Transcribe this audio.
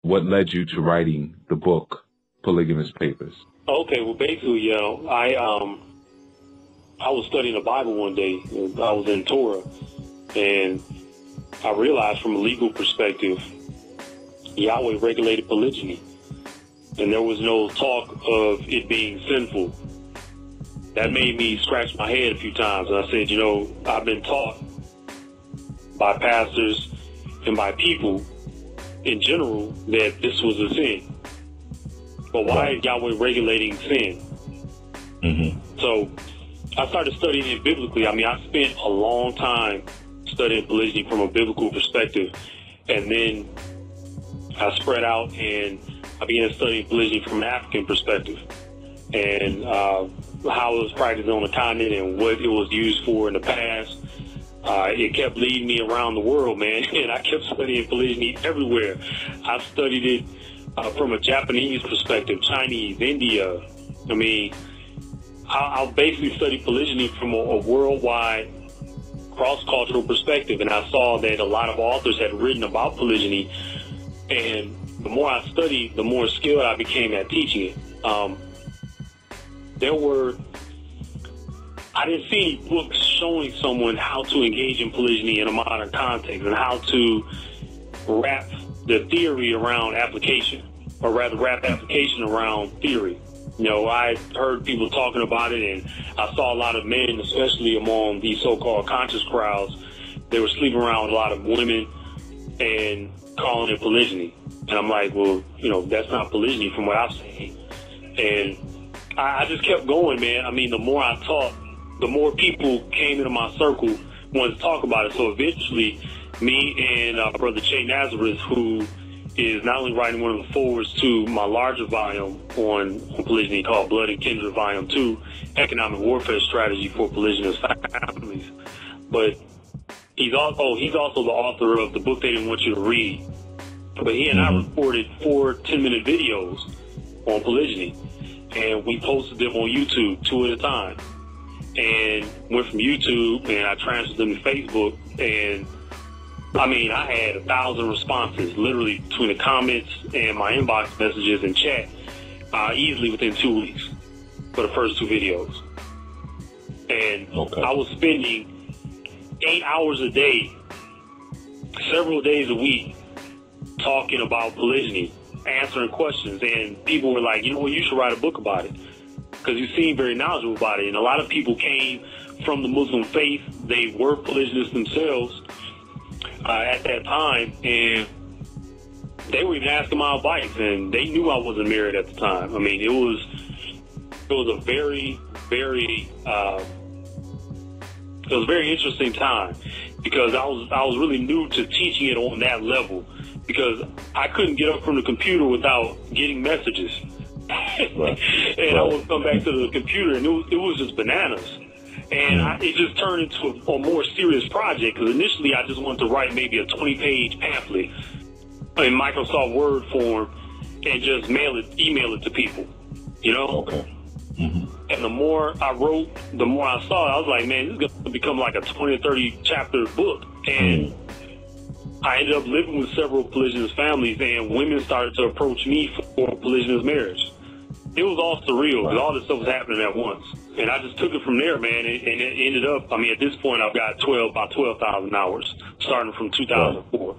what led you to writing the book, Polygamist Papers? Okay, well, basically, I was studying the Bible one day. I was in Torah, and I realized from a legal perspective, Yahweh regulated polygyny, and there was no talk of it being sinful. That made me scratch my head a few times, and I said, I've been taught by pastors and by people in general that this was a sin. But why is Yahweh regulating sin? So I started studying it biblically. I mean, I spent a long time studying polygyny from a biblical perspective, and then I spread out and I began studying polygyny from an African perspective, and how it was practiced on the continent and what it was used for in the past. It kept leading me around the world, man, and I kept studying polygyny everywhere. I've studied it from a Japanese perspective, Chinese, India. I mean, I'll basically study polygyny from a worldwide, cross-cultural perspective, and I saw that a lot of authors had written about polygyny, and the more I studied, the more skilled I became at teaching it. I didn't see any books showing someone how to engage in polygyny in a modern context and how to wrap the theory around application, or rather wrap application around theory. I heard people talking about it, and I saw a lot of men, especially among these so-called conscious crowds, they were sleeping around with a lot of women and calling it polygyny. And I'm like, well, that's not polygyny from what I've seen. And I just kept going, man. I mean, the more I taught, the more people came into my circle, wanted to talk about it. So eventually, me and Brother Che Nazareth, who is not only writing one of the forwards to my larger volume on polygyny called Blood and Kindred Volume 2, Economic Warfare Strategy for Polygynous Families, but he's also the author of the book they didn't want you to read. But he and I recorded 4 10-minute videos on polygyny, and we posted them on YouTube 2 at a time. And went from YouTube and I transferred them to Facebook, and I mean, I had 1,000 responses literally between the comments and my inbox messages and chat easily within 2 weeks for the first 2 videos. And I was spending 8 hours a day, several days a week, talking about polygyny, answering questions, and people were like, you should write a book about it, because you seem very knowledgeable about it. And a lot of people came from the Muslim faith. They were polygamous themselves at that time, and they were even asking my advice, and they knew I wasn't married at the time. I mean, it was a very, very interesting time, because I was really new to teaching it on that level, because I couldn't get up from the computer without getting messages. And I would come back to the computer, and it was just bananas. And it just turned into a more serious project, because initially I just wanted to write maybe a 20-page pamphlet in Microsoft Word form and just email it to people, And the more I wrote, the more I saw it. I was like, man, this is going to become like a 20 or 30 chapter book. And I ended up living with several polygynous families, and women started to approach me for polygynous marriage. It was all surreal, because all this stuff was happening at once. And I just took it from there, man, and it ended up, I mean, at this point, I've got about 12,000 hours, starting from 2004.